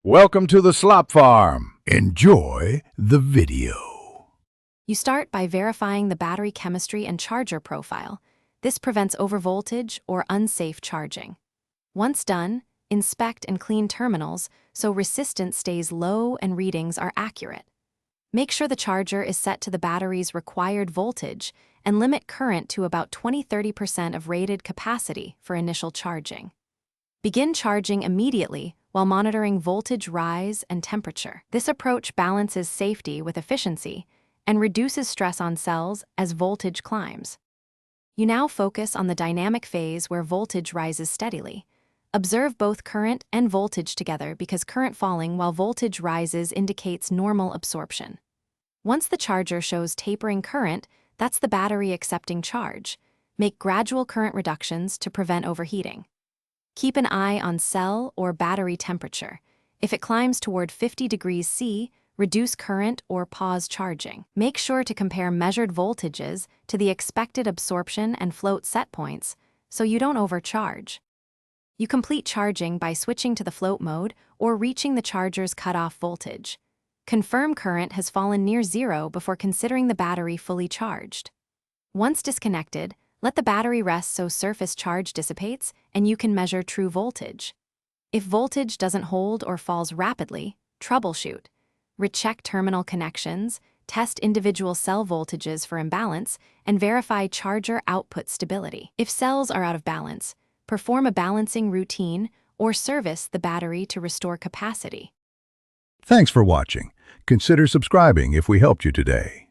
Welcome to the slop farm. Enjoy the video. You start by verifying the battery chemistry and charger profile. This prevents overvoltage or unsafe charging. Once done, inspect and clean terminals so resistance stays low and readings are accurate. Make sure the charger is set to the battery's required voltage and limit current to about 20–30% of rated capacity for initial charging. Begin charging immediately while monitoring voltage rise and temperature. This approach balances safety with efficiency and reduces stress on cells as voltage climbs. You now focus on the dynamic phase where voltage rises steadily. Observe both current and voltage together because current falling while voltage rises indicates normal absorption. Once the charger shows tapering current, that's the battery accepting charge. Make gradual current reductions to prevent overheating. Keep an eye on cell or battery temperature. If it climbs toward 50 degrees C, reduce current or pause charging. Make sure to compare measured voltages to the expected absorption and float set points so you don't overcharge. You complete charging by switching to the float mode or reaching the charger's cutoff voltage. Confirm current has fallen near zero before considering the battery fully charged. Once disconnected, let the battery rest so surface charge dissipates and you can measure true voltage. If voltage doesn't hold or falls rapidly, troubleshoot. Recheck terminal connections, test individual cell voltages for imbalance, and verify charger output stability. If cells are out of balance, perform a balancing routine or service the battery to restore capacity. Thanks for watching. Consider subscribing if we helped you today.